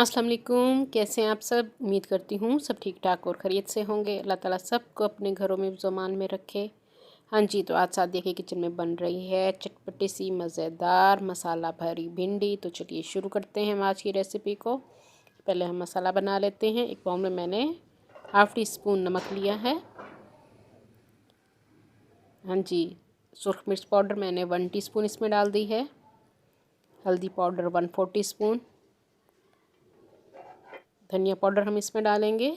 अस्सलाम वालेकुम। कैसे हैं आप सब? उम्मीद करती हूँ सब ठीक ठाक और खैरियत से होंगे। अल्लाह ताला सबको अपने घरों में ज़मान में रखे। हाँ जी, तो आज सादिया के किचन में बन रही है चटपटी सी मज़ेदार मसाला भरी भिंडी। तो चलिए शुरू करते हैं हम आज की रेसिपी को। पहले हम मसाला बना लेते हैं। एक बाउल में मैंने हाफ़ टी स्पून नमक लिया है। हाँ जी, सुरख मिर्च पाउडर मैंने 1 टीस्पून इसमें डाल दी है। हल्दी पाउडर 1/4 टीस्पून। धनिया पाउडर हम इसमें डालेंगे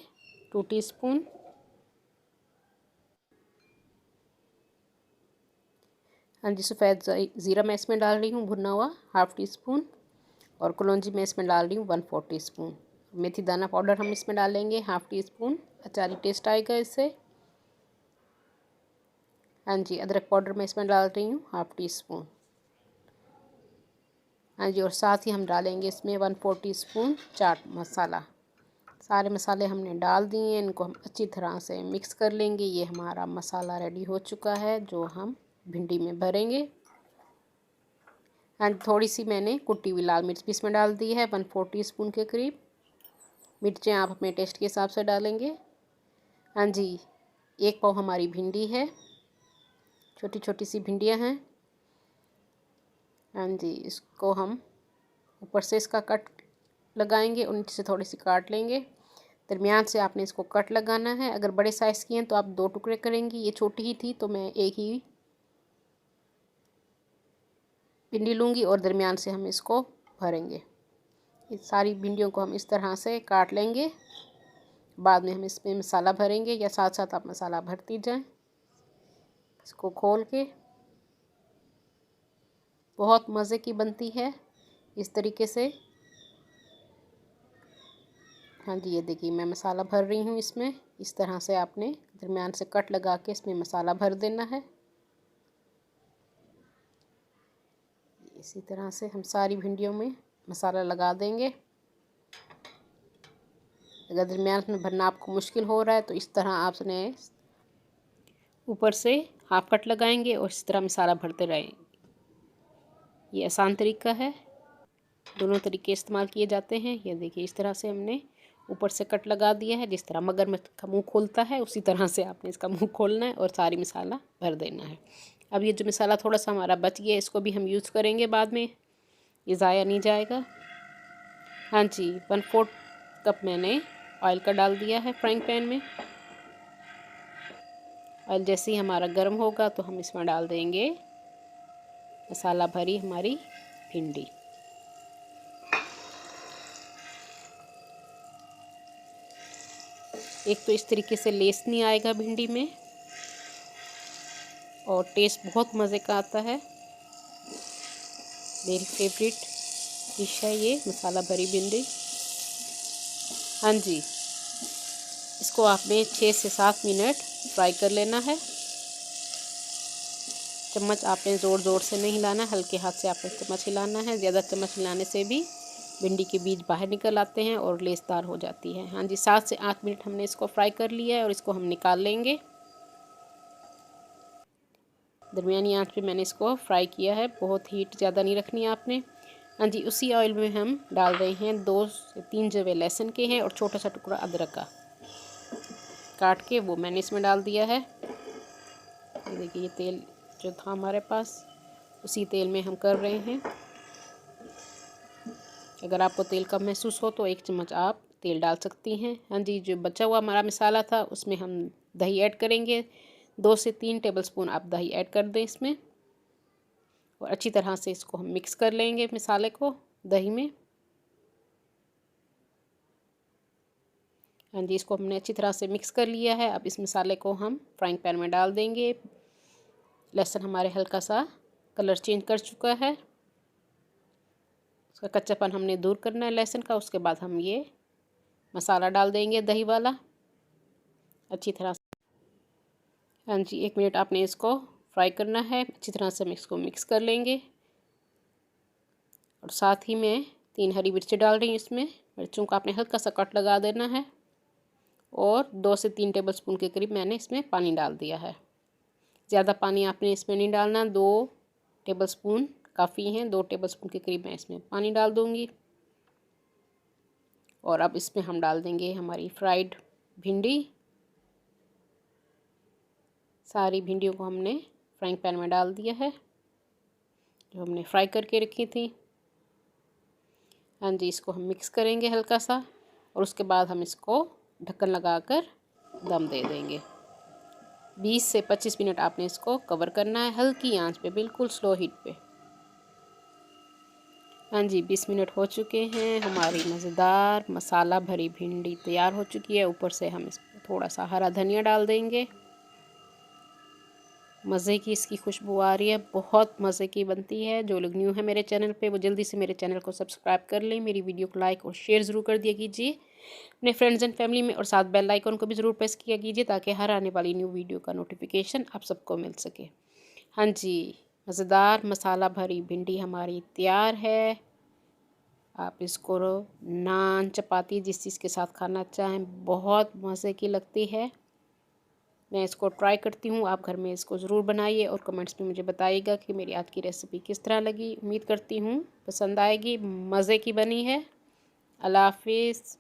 2 टीस्पून। हाँ जी, सफ़ेद ज़ीरा मैं इसमें डाल रही हूँ भुना हुआ 1/2 टीस्पून। और कलौंजी मैं इसमें डाल रही हूँ 1/4 टीस्पून। मेथी दाना पाउडर हम इसमें डालेंगे 1/2 टीस्पून। अचारी टेस्ट आएगा इससे। हाँ जी, अदरक पाउडर मैं इसमें डाल रही हूँ 1/2 टीस्पून। हाँ जी, और साथ ही हम डालेंगे इसमें 1/4 टीस्पून चाट मसाला। सारे मसाले हमने डाल दिए हैं। इनको हम अच्छी तरह से मिक्स कर लेंगे। ये हमारा मसाला रेडी हो चुका है जो हम भिंडी में भरेंगे। एंड थोड़ी सी मैंने कुटी हुई लाल मिर्च भी इसमें डाल दी है 1/4 टीस्पून के करीब। मिर्चें आप अपने टेस्ट के हिसाब से डालेंगे। हाँ जी, 1 पाव हमारी भिंडी है। छोटी छोटी सी भिंडियाँ हैं। हाँ जी, इसको हम ऊपर से इसका कट लगाएंगे और नीचे से थोड़ी सी काट लेंगे। दरमियान से आपने इसको कट लगाना है। अगर बड़े साइज़ की हैं तो आप 2 टुकड़े करेंगी। ये छोटी ही थी तो मैं एक ही भिंडी लूँगी और दरमियान से हम इसको भरेंगे। इस सारी भिंडियों को हम इस तरह से काट लेंगे। बाद में हम इसमें मसाला भरेंगे या साथ साथ आप मसाला भरती जाएं। इसको खोल के बहुत मज़े की बनती है इस तरीके से। हाँ जी, ये देखिए मैं मसाला भर रही हूँ इसमें। इस तरह से आपने दरमियान से कट लगा के इसमें मसाला भर देना है। इसी तरह से हम सारी भिंडियों में मसाला लगा देंगे। अगर दरमियान में भरना आपको मुश्किल हो रहा है तो इस तरह आपने ऊपर से हाफ कट लगाएंगे और इस तरह मसाला भरते रहेंगे। ये आसान तरीका है, दोनों तरीके इस्तेमाल किए जाते हैं। ये देखिए इस तरह से हमने ऊपर से कट लगा दिया है। जिस तरह मगरमच्छ का मुंह खोलता है उसी तरह से आपने इसका मुंह खोलना है और सारी मसाला भर देना है। अब ये जो मसाला थोड़ा सा हमारा बच गया इसको भी हम यूज़ करेंगे बाद में, ये ज़ाया नहीं जाएगा। हाँ जी, 1/4 कप मैंने ऑयल का डाल दिया है फ्राइंग पैन में। ऑयल जैसे ही हमारा गर्म होगा तो हम इसमें डाल देंगे मसाला भरी हमारी भिंडी। एक तो इस तरीके से लेस नहीं आएगा भिंडी में और टेस्ट बहुत मज़े का आता है। मेरी फेवरेट डिश है ये मसाला भरी भिंडी। हाँ जी, इसको आपने 6 से 7 मिनट फ्राई कर लेना है। चम्मच आपने ज़ोर ज़ोर से नहीं हिलाना, हल्के हाथ से आपने चम्मच हिलाना है। ज़्यादा चम्मच हिलाने से भी भिंडी के बीज बाहर निकल आते हैं और लेसदार हो जाती है। हाँ जी, 7 से 8 मिनट हमने इसको फ्राई कर लिया है और इसको हम निकाल लेंगे। दरमियानी आंच पे मैंने इसको फ्राई किया है, बहुत हीट ज़्यादा नहीं रखनी आपने। हाँ जी, उसी ऑयल में हम डाल रहे हैं 2 से 3 जवे लहसुन के हैं और छोटा सा टुकड़ा अदरक का काट के वो मैंने इसमें डाल दिया है। ये देखिए ये तेल जो था हमारे पास उसी तेल में हम कर रहे हैं। अगर आपको तेल कम महसूस हो तो 1 चम्मच आप तेल डाल सकती हैं। हाँ जी, जो बचा हुआ हमारा मसाला था उसमें हम दही ऐड करेंगे। 2 से 3 टेबलस्पून आप दही ऐड कर दें इसमें और अच्छी तरह से इसको हम मिक्स कर लेंगे मसाले को दही में। हाँ जी, इसको हमने अच्छी तरह से मिक्स कर लिया है। अब इस मसाले को हम फ्राइंग पैन में डाल देंगे। लहसुन हमारे हल्का सा कलर चेंज कर चुका है, उसका कच्चापन हमने दूर करना है लहसुन का। उसके बाद हम ये मसाला डाल देंगे दही वाला अच्छी तरह से। हाँ जी, 1 मिनट आपने इसको फ्राई करना है। अच्छी तरह से हम इसको मिक्स कर लेंगे और साथ ही मैं 3 हरी मिर्ची डाल रही हूँ इसमें। मिर्चों का आपने हल्का सा कट लगा देना है और 2 से 3 टेबलस्पून के करीब मैंने इसमें पानी डाल दिया है। ज़्यादा पानी आपने इसमें नहीं डालना, 2 टेबलस्पून काफ़ी हैं। 2 टेबलस्पून के करीब मैं इसमें पानी डाल दूँगी। और अब इसमें हम डाल देंगे हमारी फ्राइड भिंडी। सारी भिंडियों को हमने फ्राइंग पैन में डाल दिया है, जो हमने फ्राई करके रखी थी। हाँ जी, इसको हम मिक्स करेंगे हल्का सा और उसके बाद हम इसको ढक्कन लगाकर दम दे देंगे। 20 से 25 मिनट आपने इसको कवर करना है, हल्की आंच पे, बिल्कुल स्लो हीट पे। हाँ जी, 20 मिनट हो चुके हैं। हमारी मज़ेदार मसाला भरी भिंडी तैयार हो चुकी है। ऊपर से हम इसमें थोड़ा सा हरा धनिया डाल देंगे। मज़े की इसकी खुशबू आ रही है, बहुत मज़े की बनती है। जो लोग न्यू है मेरे चैनल पे वो जल्दी से मेरे चैनल को सब्सक्राइब कर लें। मेरी वीडियो को लाइक और शेयर ज़रूर कर दिया कीजिए अपने फ्रेंड्स एंड फैमिली में, और साथ बेल आइकन को भी ज़रूर प्रेस किया कीजिए ताकि हर आने वाली न्यू वीडियो का नोटिफिकेशन आप सबको मिल सके। हाँ जी, मज़ेदार मसाला भरी भिंडी हमारी तैयार है। आप इसको नान, चपाती, जिस चीज़ के साथ खाना चाहें, बहुत मज़े की लगती है। मैं इसको ट्राई करती हूँ, आप घर में इसको ज़रूर बनाइए और कमेंट्स में मुझे बताइएगा कि मेरी आज की रेसिपी किस तरह लगी। उम्मीद करती हूँ पसंद आएगी, मज़े की बनी है। अल्लाह हाफिज़।